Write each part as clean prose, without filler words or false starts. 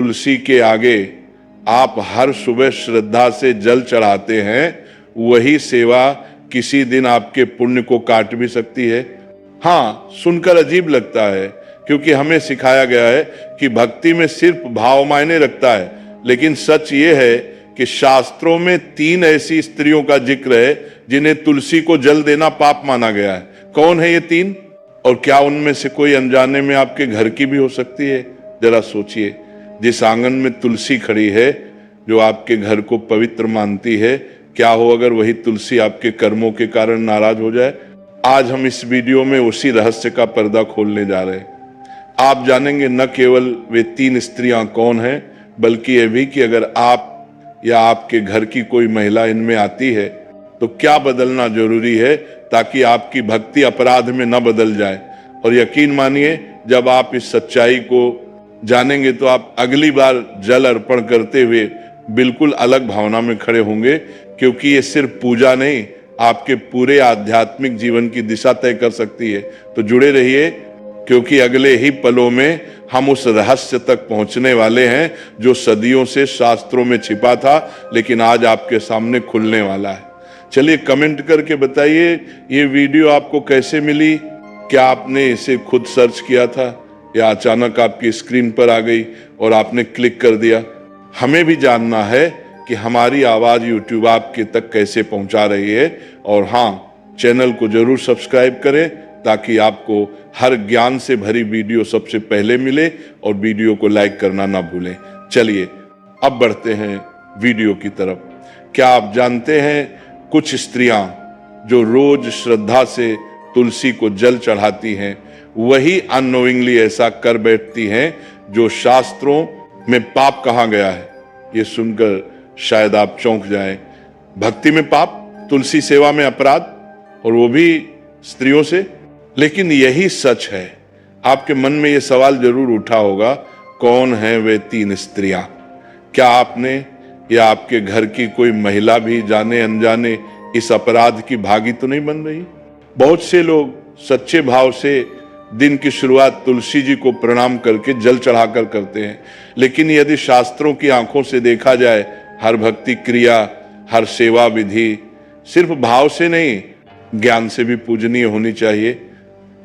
तुलसी के आगे आप हर सुबह श्रद्धा से जल चढ़ाते हैं, वही सेवा किसी दिन आपके पुण्य को काट भी सकती है। हाँ, सुनकर अजीब लगता है, क्योंकि हमें सिखाया गया है कि भक्ति में सिर्फ भाव मायने रखता है, लेकिन सच ये है कि शास्त्रों में 3 ऐसी स्त्रियों का जिक्र है जिन्हें तुलसी को जल देना पाप माना गया है। कौन है ये 3? और क्या उनमें से कोई अनजाने में आपके घर की भी हो सकती है? जरा सोचिए, जिस आंगन में तुलसी खड़ी है, जो आपके घर को पवित्र मानती है, क्या हो अगर वही तुलसी आपके कर्मों के कारण नाराज हो जाए? आज हम इस वीडियो में उसी रहस्य का पर्दा खोलने जा रहे हैं। आप जानेंगे न केवल वे 3 स्त्रियां कौन हैं, बल्कि यह भी कि अगर आप या आपके घर की कोई महिला इनमें आती है तो क्या बदलना जरूरी है ताकि आपकी भक्ति अपराध में न बदल जाए। और यकीन मानिए, जब आप इस सच्चाई को जानेंगे तो आप अगली बार जल अर्पण करते हुए बिल्कुल अलग भावना में खड़े होंगे, क्योंकि ये सिर्फ पूजा नहीं, आपके पूरे आध्यात्मिक जीवन की दिशा तय कर सकती है। तो जुड़े रहिए, क्योंकि अगले ही पलों में हम उस रहस्य तक पहुंचने वाले हैं जो सदियों से शास्त्रों में छिपा था, लेकिन आज आपके सामने खुलने वाला है। चलिए कमेंट करके बताइए ये वीडियो आपको कैसे मिली। क्या आपने इसे खुद सर्च किया था या अचानक आपकी स्क्रीन पर आ गई और आपने क्लिक कर दिया? हमें भी जानना है कि हमारी आवाज यूट्यूब आपके तक कैसे पहुंचा रही है। और हाँ, चैनल को जरूर सब्सक्राइब करें ताकि आपको हर ज्ञान से भरी वीडियो सबसे पहले मिले, और वीडियो को लाइक करना ना भूलें। चलिए अब बढ़ते हैं वीडियो की तरफ। क्या आप जानते हैं, कुछ स्त्रियां जो रोज श्रद्धा से तुलसी को जल चढ़ाती हैं, वही अननोइंगली ऐसा कर बैठती हैं जो शास्त्रों में पाप कहा गया है। ये सुनकर शायद आप चौंक जाएं। भक्ति में पाप, तुलसी सेवा में अपराध, और वो भी स्त्रियों से। लेकिन यही सच है। आपके मन में ये सवाल जरूर उठा होगा, कौन है वे 3 स्त्रियां? क्या आपने या आपके घर की कोई महिला भी जाने अनजाने इस अपराध की भागी तो नहीं बन रही? बहुत से लोग सच्चे भाव से दिन की शुरुआत तुलसी जी को प्रणाम करके जल चढ़ाकर करते हैं, लेकिन यदि शास्त्रों की आंखों से देखा जाए, हर भक्ति क्रिया, हर सेवा विधि सिर्फ भाव से नहीं, ज्ञान से भी पूजनीय होनी चाहिए।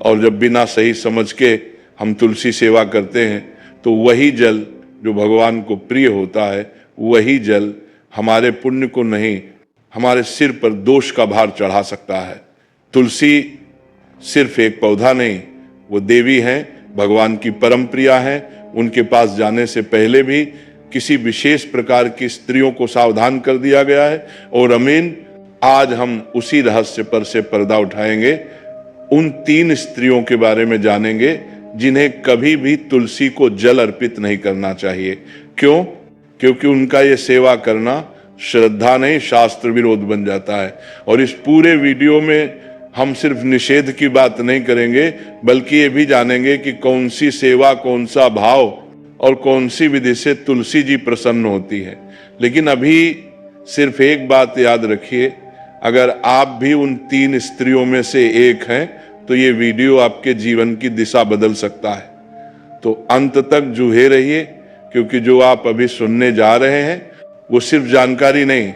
और जब बिना सही समझ के हम तुलसी सेवा करते हैं, तो वही जल जो भगवान को प्रिय होता है, वही जल हमारे पुण्य को नहीं, हमारे सिर पर दोष का भार चढ़ा सकता है। तुलसी सिर्फ एक पौधा नहीं, वो देवी हैं, भगवान की परम प्रिया हैं। उनके पास जाने से पहले भी किसी विशेष प्रकार की स्त्रियों को सावधान कर दिया गया है। और अमीन, आज हम उसी रहस्य पर से पर्दा उठाएंगे, उन 3 स्त्रियों के बारे में जानेंगे जिन्हें कभी भी तुलसी को जल अर्पित नहीं करना चाहिए। क्यों? क्योंकि उनका ये सेवा करना श्रद्धा नहीं, शास्त्र विरोध बन जाता है। और इस पूरे वीडियो में हम सिर्फ निषेध की बात नहीं करेंगे, बल्कि ये भी जानेंगे कि कौन सी सेवा, कौन सा भाव और कौन सी विधि से तुलसी जी प्रसन्न होती है। लेकिन अभी सिर्फ एक बात याद रखिए, अगर आप भी उन 3 स्त्रियों में से एक हैं, तो ये वीडियो आपके जीवन की दिशा बदल सकता है। तो अंत तक जुड़े रहिए, क्योंकि जो आप अभी सुनने जा रहे हैं वो सिर्फ जानकारी नहीं,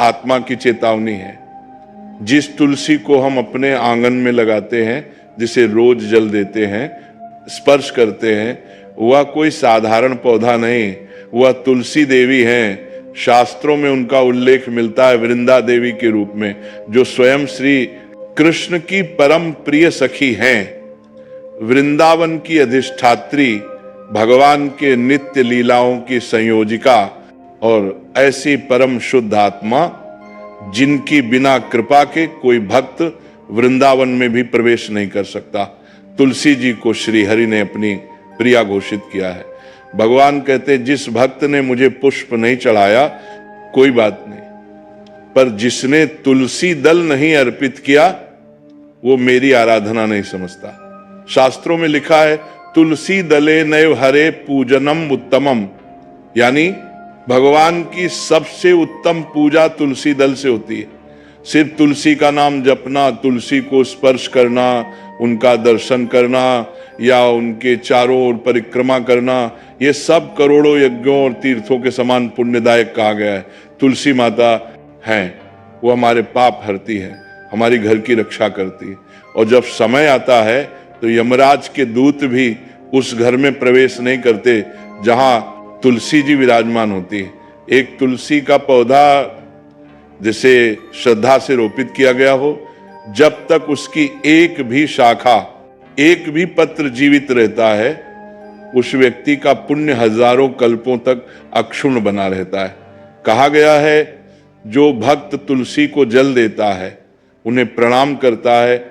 आत्मा की चेतावनी है। जिस तुलसी को हम अपने आंगन में लगाते हैं, जिसे रोज जल देते हैं, स्पर्श करते हैं, वह कोई साधारण पौधा नहीं, वह तुलसी देवी हैं। शास्त्रों में उनका उल्लेख मिलता है वृंदा देवी के रूप में, जो स्वयं श्री कृष्ण की परम प्रिय सखी हैं। वृंदावन की अधिष्ठात्री, भगवान के नित्य लीलाओं की संयोजिका, और ऐसी परम शुद्ध आत्मा जिनकी बिना कृपा के कोई भक्त वृंदावन में भी प्रवेश नहीं कर सकता। तुलसी जी को श्री हरि ने अपनी प्रिया घोषित किया है। भगवान कहते हैं, जिस भक्त ने मुझे पुष्प नहीं चढ़ाया कोई बात नहीं, पर जिसने तुलसी दल नहीं अर्पित किया वो मेरी आराधना नहीं समझता। शास्त्रों में लिखा है, तुलसी दले नैव हरे पूजनम उत्तमम, यानी भगवान की सबसे उत्तम पूजा तुलसी दल से होती है। सिर्फ तुलसी का नाम जपना, तुलसी को स्पर्श करना, उनका दर्शन करना, या उनके चारों ओर परिक्रमा करना, ये सब करोड़ों यज्ञों और तीर्थों के समान पुण्यदायक कहा गया है। तुलसी माता है, वो हमारे पाप हरती है, हमारी घर की रक्षा करती है। और जब समय आता है तो यमराज के दूत भी उस घर में प्रवेश नहीं करते जहां तुलसी जी विराजमान होती है। एक तुलसी का पौधा जिसे श्रद्धा से रोपित किया गया हो, जब तक उसकी एक भी शाखा, एक भी पत्र जीवित रहता है, उस व्यक्ति का पुण्य हजारों कल्पों तक अक्षुण्ण बना रहता है। कहा गया है, जो भक्त तुलसी को जल देता है, उन्हें प्रणाम करता है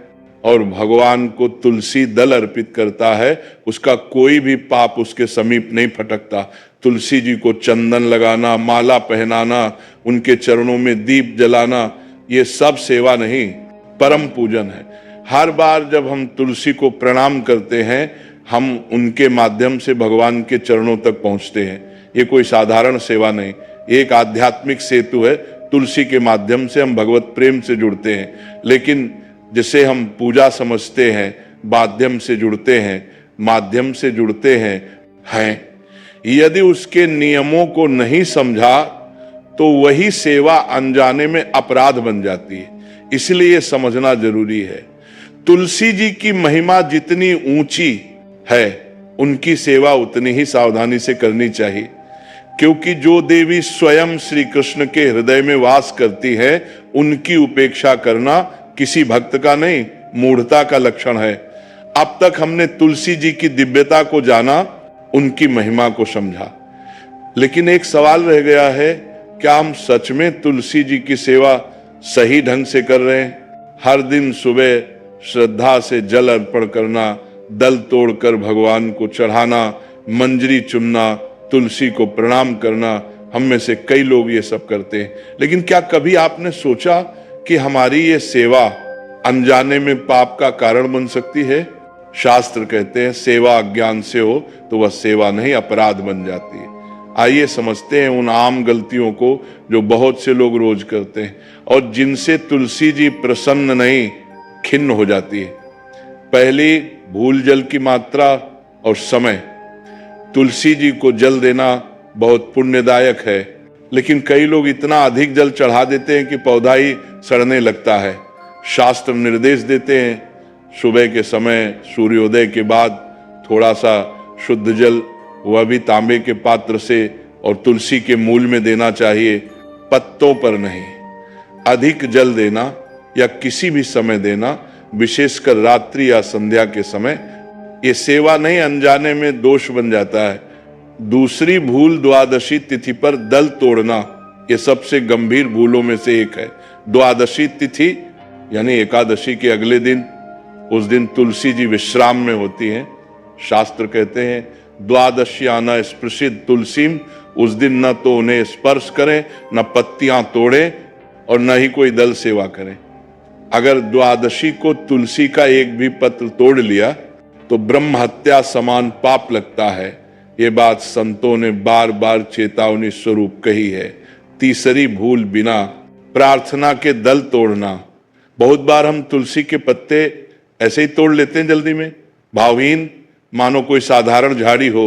और भगवान को तुलसी दल अर्पित करता है, उसका कोई भी पाप उसके समीप नहीं फटकता। तुलसी जी को चंदन लगाना, माला पहनाना, उनके चरणों में दीप जलाना, ये सब सेवा नहीं, परम पूजन है। हर बार जब हम तुलसी को प्रणाम करते हैं, हम उनके माध्यम से भगवान के चरणों तक पहुंचते हैं। ये कोई साधारण सेवा नहीं, एक आध्यात्मिक सेतु है। तुलसी के माध्यम से हम भगवत प्रेम से जुड़ते हैं। लेकिन जिसे हम पूजा समझते हैं, माध्यम से जुड़ते हैं, यदि उसके नियमों को नहीं समझा तो वही सेवा अनजाने में अपराध बन जाती है। इसलिए ये समझना जरूरी है। तुलसी जी की महिमा जितनी ऊंची है, उनकी सेवा उतनी ही सावधानी से करनी चाहिए, क्योंकि जो देवी स्वयं श्री कृष्ण के हृदय में वास करती है, उनकी उपेक्षा करना किसी भक्त का नहीं, मूढ़ता का लक्षण है। अब तक हमने तुलसी जी की दिव्यता को जाना, उनकी महिमा को समझा, लेकिन एक सवाल रह गया है, क्या हम सच में तुलसी जी की सेवा सही ढंग से कर रहे हैं? हर दिन सुबह श्रद्धा से जल अर्पण करना, दल तोड़कर भगवान को चढ़ाना, मंजरी चुनना, तुलसी को प्रणाम करना, हम में से कई लोग ये सब करते हैं। लेकिन क्या कभी आपने सोचा कि हमारी ये सेवा अनजाने में पाप का कारण बन सकती है? शास्त्र कहते हैं, सेवा अज्ञान से हो तो वह सेवा नहीं, अपराध बन जाती है। आइए समझते हैं उन आम गलतियों को जो बहुत से लोग रोज करते हैं और जिनसे तुलसी जी प्रसन्न नहीं, खिन्न हो जाती है। पहली, भूल जल की मात्रा और समय। तुलसी जी को जल देना बहुत पुण्यदायक है, लेकिन कई लोग इतना अधिक जल चढ़ा देते हैं कि पौधा ही सड़ने लगता है। शास्त्र निर्देश देते हैं, सुबह के समय सूर्योदय के बाद थोड़ा सा शुद्ध जल, वह भी तांबे के पात्र से, और तुलसी के मूल में देना चाहिए, पत्तों पर नहीं। अधिक जल देना या किसी भी समय देना, विशेषकर रात्रि या संध्या के समय, ये सेवा नहीं, अनजाने में दोष बन जाता है। दूसरी भूल, द्वादशी तिथि पर दल तोड़ना, ये सबसे गंभीर भूलों में से एक है। द्वादशी तिथि यानी एकादशी के अगले दिन, उस दिन तुलसी जी विश्राम में होती हैं। शास्त्र कहते हैं, द्वादश्याना स्पृशित तुलसीम, उस दिन न तो उन्हें स्पर्श करें, न पत्तियां तोड़ें और न ही कोई दल सेवा करें। अगर द्वादशी को तुलसी का एक भी पत्र तोड़ लिया तो ब्रह्म हत्या समान पाप लगता है। ये बात संतों ने बार बार चेतावनी स्वरूप कही है। तीसरी भूल, बिना प्रार्थना के दल तोड़ना। बहुत बार हम तुलसी के पत्ते ऐसे ही तोड़ लेते हैं जल्दी में, भावहीन, मानो कोई साधारण झाड़ी हो।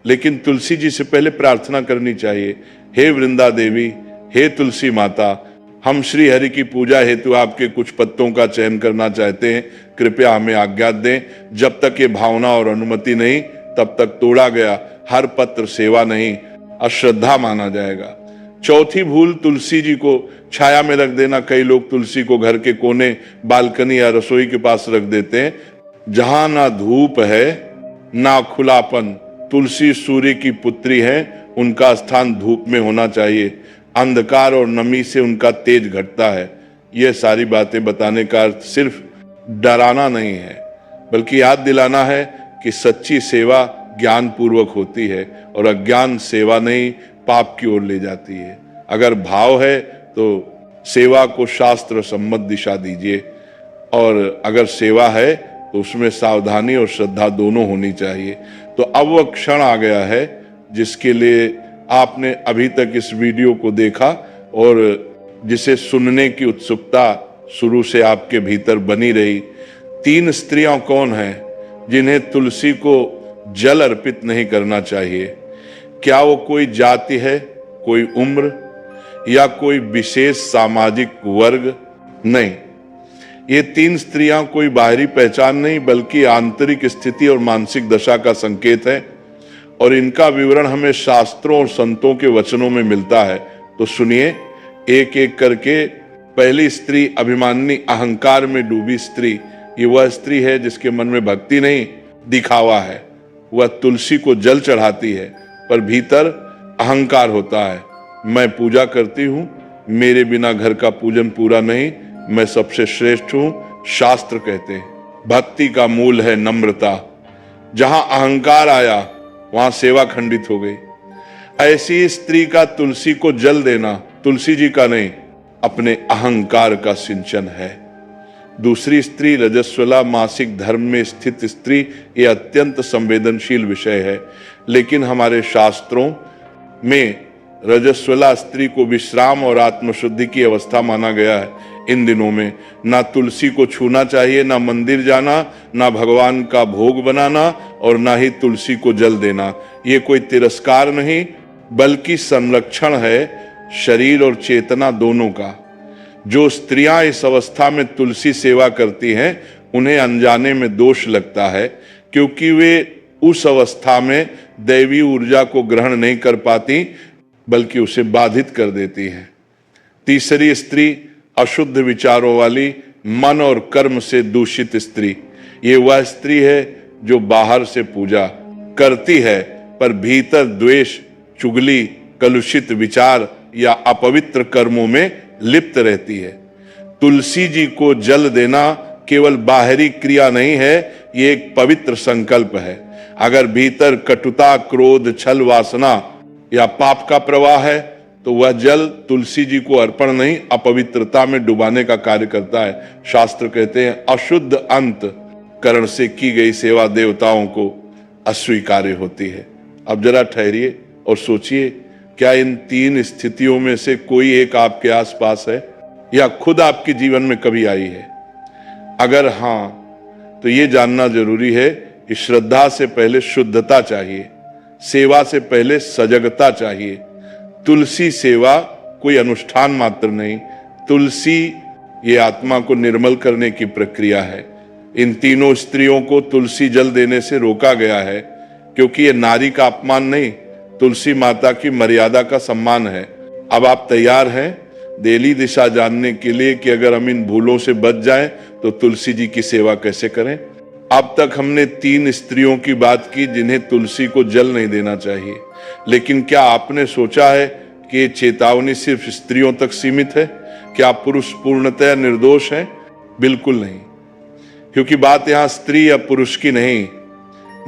लेकिन तुलसी जी से पहले प्रार्थना करनी चाहिए, हे वृंदा देवी, हे तुलसी माता, हम श्री हरि की पूजा हेतु आपके कुछ पत्तों का चयन करना चाहते हैं, कृपया हमें आज्ञा दें। जब तक ये भावना और अनुमति नहीं, तब तक तोड़ा गया हर पत्र सेवा नहीं, अश्रद्धा माना जाएगा। चौथी भूल, तुलसी जी को छाया में रख देना। कई लोग तुलसी को घर के कोने, बालकनी या रसोई के पास रख देते हैं, जहां ना धूप है ना खुलापन। तुलसी सूर्य की पुत्री है, उनका स्थान धूप में होना चाहिए। अंधकार और नमी से उनका तेज घटता है। यह सारी बातें बताने का अर्थ सिर्फ डराना नहीं है, बल्कि याद दिलाना है कि सच्ची सेवा ज्ञान पूर्वक होती है और अज्ञान सेवा नहीं, पाप की ओर ले जाती है। अगर भाव है तो सेवा को शास्त्र सम्मत दिशा दीजिए, और अगर सेवा है तो उसमें सावधानी और श्रद्धा दोनों होनी चाहिए। तो अब वह क्षण आ गया है जिसके लिए आपने अभी तक इस वीडियो को देखा और जिसे सुनने की उत्सुकता शुरू से आपके भीतर बनी रही। 3 स्त्रियां कौन हैं जिन्हें तुलसी को जल अर्पित नहीं करना चाहिए। क्या वो कोई जाति है, कोई उम्र या कोई विशेष सामाजिक वर्ग? नहीं, ये 3 स्त्रियां कोई बाहरी पहचान नहीं बल्कि आंतरिक स्थिति और मानसिक दशा का संकेत है, और इनका विवरण हमें शास्त्रों और संतों के वचनों में मिलता है। तो सुनिए एक एक करके। पहली स्त्री अभिमानिनी, अहंकार में डूबी स्त्री। ये वह स्त्री है जिसके मन में भक्ति नहीं, दिखावा है। वह तुलसी को जल चढ़ाती है पर भीतर अहंकार होता है। मैं पूजा करती हूं, मेरे बिना घर का पूजन पूरा नहीं, मैं सबसे श्रेष्ठ हूं, शास्त्र कहते हैं। भक्ति का मूल है नम्रता। जहां अहंकार आया वहां सेवा खंडित हो गई। ऐसी स्त्री का तुलसी को जल देना तुलसी जी का नहीं, अपने अहंकार का सिंचन है। दूसरी स्त्री रजस्वला, मासिक धर्म में स्थित स्त्री। ये अत्यंत संवेदनशील विषय है, लेकिन हमारे शास्त्रों में रजस्वला स्त्री को विश्राम और आत्मशुद्धि की अवस्था माना गया है। इन दिनों में ना तुलसी को छूना चाहिए, ना मंदिर जाना, ना भगवान का भोग बनाना और ना ही तुलसी को जल देना। ये कोई तिरस्कार नहीं बल्कि संरक्षण है शरीर और चेतना दोनों का। जो स्त्रियां इस अवस्था में तुलसी सेवा करती हैं उन्हें अनजाने में दोष लगता है, क्योंकि वे उस अवस्था में दैवी ऊर्जा को ग्रहण नहीं कर पाती बल्कि उसे बाधित कर देती हैं। तीसरी स्त्री अशुद्ध विचारों वाली, मन और कर्म से दूषित स्त्री। ये वह स्त्री है जो बाहर से पूजा करती है पर भीतर द्वेष, चुगली, कलुषित विचार या अपवित्र कर्मों में लिप्त रहती है। तुलसी जी को जल देना केवल बाहरी क्रिया नहीं है, ये एक पवित्र संकल्प है। अगर भीतर कटुता, क्रोध, छल, वासना या पाप का प्रवाह है तो वह जल तुलसी जी को अर्पण नहीं, अपवित्रता में डुबाने का कार्य करता है। शास्त्र कहते हैं अशुद्ध अंत करण से की गई सेवा देवताओं को अस्वीकार्य होती है। अब जरा ठहरिए और सोचिए, क्या इन 3 स्थितियों में से कोई एक आपके आसपास है या खुद आपके जीवन में कभी आई है? अगर हां, तो ये जानना जरूरी है कि श्रद्धा से पहले शुद्धता चाहिए, सेवा से पहले सजगता चाहिए। तुलसी सेवा कोई अनुष्ठान मात्र नहीं, तुलसी ये आत्मा को निर्मल करने की प्रक्रिया है। इन तीनों स्त्रियों को तुलसी जल देने से रोका गया है क्योंकि ये नारी का अपमान नहीं, तुलसी माता की मर्यादा का सम्मान है। अब आप तैयार हैं देली दिशा जानने के लिए कि अगर हम इन भूलों से बच जाएं तो तुलसी जी की सेवा कैसे करें? अब तक हमने 3 स्त्रियों की बात की जिन्हें तुलसी को जल नहीं देना चाहिए, लेकिन क्या आपने सोचा है कि ये चेतावनी सिर्फ स्त्रियों तक सीमित है? क्या पुरुष पूर्णतः निर्दोष हैं? बिल्कुल नहीं, क्योंकि बात यहां स्त्री या पुरुष की नहीं,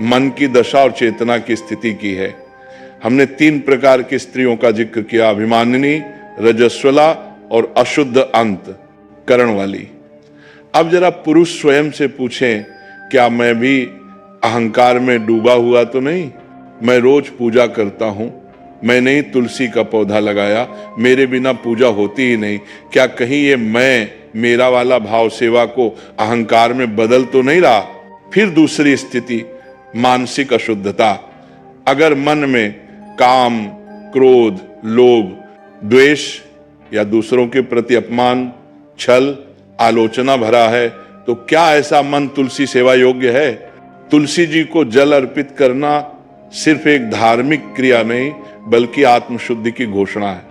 मन की दशा और चेतना की स्थिति की है। हमने 3 प्रकार की स्त्रियों का जिक्र किया, अभिमानिनी, रजस्वला और अशुद्ध अंत करण वाली। अब जरा पुरुष स्वयं से पूछें, क्या मैं भी अहंकार में डूबा हुआ तो नहीं? मैं रोज पूजा करता हूं, मैंने ही तुलसी का पौधा लगाया, मेरे बिना पूजा होती ही नहीं। क्या कहीं ये मैं, मेरा वाला भाव सेवा को अहंकार में बदल तो नहीं रहा? फिर दूसरी स्थिति, मानसिक अशुद्धता। अगर मन में काम, क्रोध, लोभ, द्वेष या दूसरों के प्रति अपमान, छल, आलोचना भरा है तो क्या ऐसा मन तुलसी सेवा योग्य है? तुलसी जी को जल अर्पित करना सिर्फ एक धार्मिक क्रिया नहीं बल्कि आत्मशुद्धि की घोषणा है।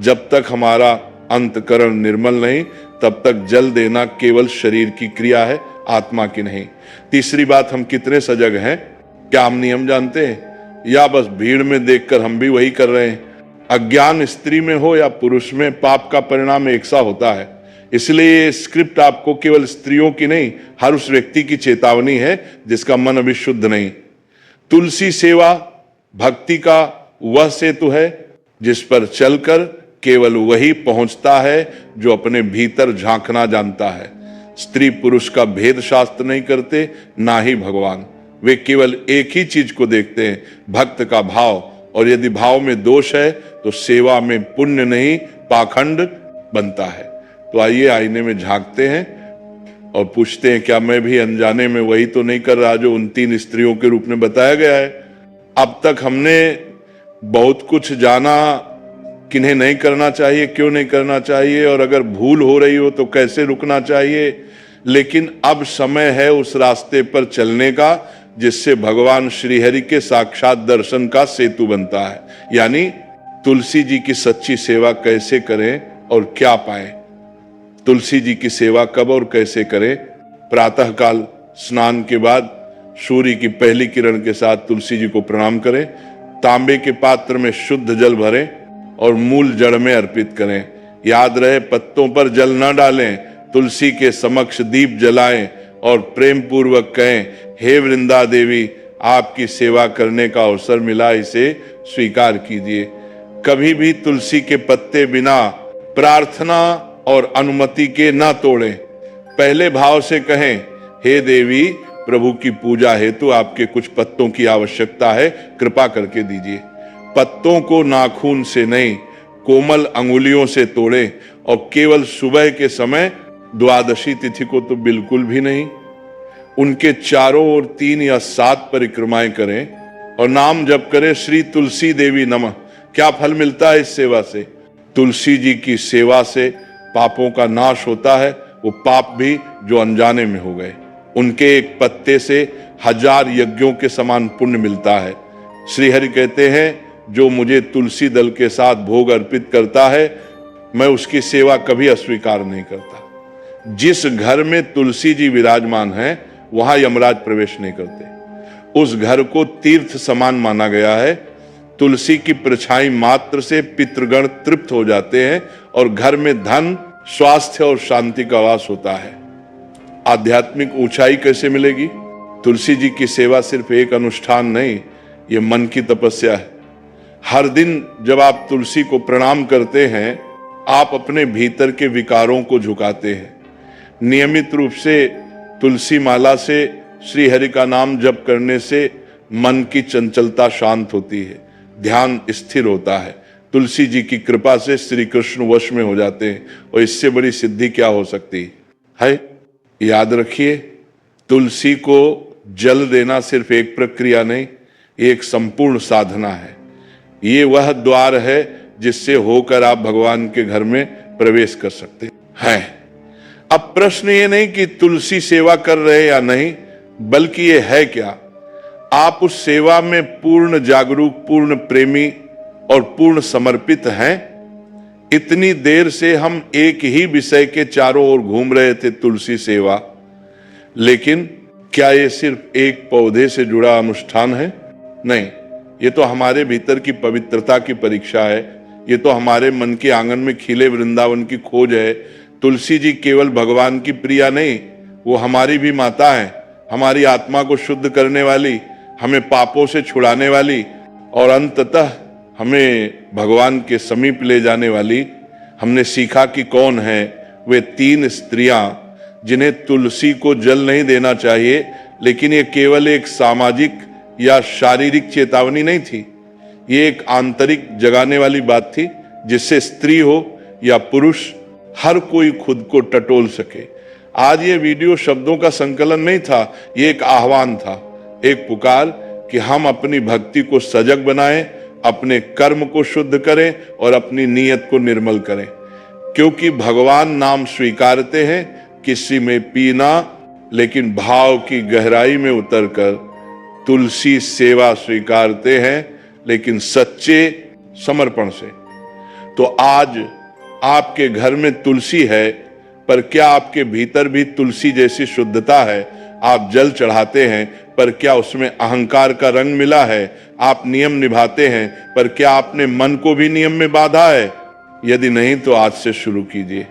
जब तक हमारा अंतकरण निर्मल नहीं तब तक जल देना केवल शरीर की क्रिया है, आत्मा की नहीं। तीसरी बात, हम कितने सजग हैं? क्या हम नियम जानते हैं या बस भीड़ में देखकर हम भी वही कर रहे हैं? अज्ञान स्त्री में हो या पुरुष में, पाप का परिणाम एक सा होता है। इसलिए ये स्क्रिप्ट आपको केवल स्त्रियों की नहीं, हर उस व्यक्ति की चेतावनी है जिसका मन अभी शुद्ध नहीं। तुलसी सेवा भक्ति का वह सेतु है जिस पर चलकर केवल वही पहुंचता है जो अपने भीतर झांकना जानता है। स्त्री पुरुष का भेद शास्त्र नहीं करते, ना ही भगवान। वे केवल एक ही चीज को देखते हैं, भक्त का भाव, और यदि भाव में दोष है तो सेवा में पुण्य नहीं पाखंड बनता है। तो आइए आईने में झांकते हैं और पूछते हैं क्या मैं भी अनजाने में वही तो नहीं कर रहा जो उन 3 स्त्रियों के रूप में बताया गया है। अब तक हमने बहुत कुछ जाना, किन्हें नहीं करना चाहिए, क्यों नहीं करना चाहिए, और अगर भूल हो रही हो तो कैसे रुकना चाहिए। लेकिन अब समय है उस रास्ते पर चलने का जिससे भगवान श्रीहरि के साक्षात दर्शन का सेतु बनता है। यानी तुलसी जी की सच्ची सेवा कैसे करें और क्या पाएं। तुलसी जी की सेवा कब और कैसे करें? प्रातः काल स्नान के बाद सूर्य की पहली किरण के साथ तुलसी जी को प्रणाम करें, तांबे के पात्र में शुद्ध जल भरें और मूल जड़ में अर्पित करें। याद रहे, पत्तों पर जल न डालें, तुलसी के समक्ष दीप जलाएं और प्रेम पूर्वक कहें, हे वृंदा देवी, आपकी सेवा करने का अवसर मिला, इसे स्वीकार कीजिए। कभी भी तुलसी के पत्ते बिना प्रार्थना और अनुमति के ना तोड़ें। पहले भाव से कहें, हे देवी, प्रभु की पूजा हेतु आपके कुछ पत्तों की आवश्यकता है, कृपा करके दीजिए। पत्तों को नाखून से नहीं, कोमल अंगुलियों से तोड़ें और केवल सुबह के समय, द्वादशी तिथि को तो बिल्कुल भी नहीं। उनके चारों ओर 3 या 7 परिक्रमाएं करें और नाम जप करें, श्री तुलसी देवी नमः। क्या फल मिलता है इस सेवा से? तुलसी जी की सेवा से पापों का नाश होता है, वो पाप भी जो अनजाने में हो गए। उनके एक पत्ते से 1000 यज्ञों के समान पुण्य मिलता है। श्री हरि कहते हैं, जो मुझे तुलसी दल के साथ भोग अर्पित करता है, मैं उसकी सेवा कभी अस्वीकार नहीं करता। जिस घर में तुलसी जी विराजमान हैं, वहां यमराज प्रवेश नहीं करते। उस घर को तीर्थ समान माना गया है। तुलसी की परछाई मात्र से पितृगण तृप्त हो जाते हैं और घर में धन, स्वास्थ्य और शांति का वास होता है। आध्यात्मिक ऊंचाई कैसे मिलेगी? तुलसी जी की सेवा सिर्फ एक अनुष्ठान नहीं, ये मन की तपस्या है। हर दिन जब आप तुलसी को प्रणाम करते हैं, आप अपने भीतर के विकारों को झुकाते हैं। नियमित रूप से तुलसी माला से श्री हरि का नाम जप करने से मन की चंचलता शांत होती है, ध्यान स्थिर होता है। तुलसी जी की कृपा से श्री कृष्ण वश में हो जाते हैं, और इससे बड़ी सिद्धि क्या हो सकती है? याद रखिए, तुलसी को जल देना सिर्फ एक प्रक्रिया नहीं, एक संपूर्ण साधना है। ये वह द्वार है जिससे होकर आप भगवान के घर में प्रवेश कर सकते हैं। अब प्रश्न ये नहीं कि तुलसी सेवा कर रहे या नहीं, बल्कि ये है क्या? आप उस सेवा में पूर्ण जागरूक, पूर्ण प्रेमी और पूर्ण समर्पित हैं? इतनी देर से हम एक ही विषय के चारों ओर घूम रहे थे, तुलसी सेवा, लेकिन क्या ये सिर्फ एक पौधे से जुड़ा अनुष्ठान है? नहीं, ये तो हमारे भीतर की पवित्रता की परीक्षा है। ये तो हमारे मन के आंगन में खिले वृंदावन की खोज है। तुलसी जी केवल भगवान की प्रिया नहीं, वो हमारी भी माता है, हमारी आत्मा को शुद्ध करने वाली, हमें पापों से छुड़ाने वाली और अंततः हमें भगवान के समीप ले जाने वाली। हमने सीखा कि कौन है वे 3 स्त्रियां जिन्हें तुलसी को जल नहीं देना चाहिए, लेकिन ये केवल एक सामाजिक या शारीरिक चेतावनी नहीं थी, ये एक आंतरिक जगाने वाली बात थी, जिससे स्त्री हो या पुरुष, हर कोई खुद को टटोल सके। आज ये वीडियो शब्दों का संकलन नहीं था, ये एक आह्वान था, एक पुकार कि हम अपनी भक्ति को सजग बनाएं, अपने कर्म को शुद्ध करें और अपनी नीयत को निर्मल करें। क्योंकि भगवान नाम स्वीकारते हैं किसी में पीना, लेकिन भाव की गहराई में उतरकर तुलसी सेवा स्वीकारते हैं, लेकिन सच्चे समर्पण से। तो आज आपके घर में तुलसी है, पर क्या आपके भीतर भी तुलसी जैसी शुद्धता है? आप जल चढ़ाते हैं, पर क्या उसमें अहंकार का रंग मिला है? आप नियम निभाते हैं, पर क्या आपने मन को भी नियम में बांधा है? यदि नहीं तो आज से शुरू कीजिए।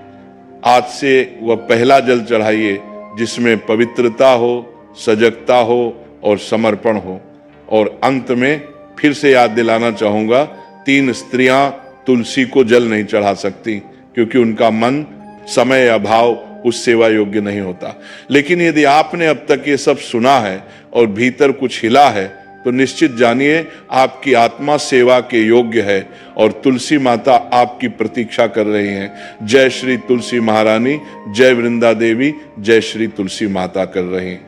आज से वह पहला जल चढ़ाइए जिसमें पवित्रता हो, सजगता हो और समर्पण हो। और अंत में फिर से याद दिलाना चाहूंगा, 3 स्त्रियां तुलसी को जल नहीं चढ़ा सकती, क्योंकि उनका मन समय अभाव उस सेवा योग्य नहीं होता। लेकिन यदि आपने अब तक ये सब सुना है और भीतर कुछ हिला है, तो निश्चित जानिए आपकी आत्मा सेवा के योग्य है और तुलसी माता आपकी प्रतीक्षा कर रही हैं। जय श्री तुलसी महारानी, जय वृंदा देवी, जय श्री तुलसी माता कर रही हैं।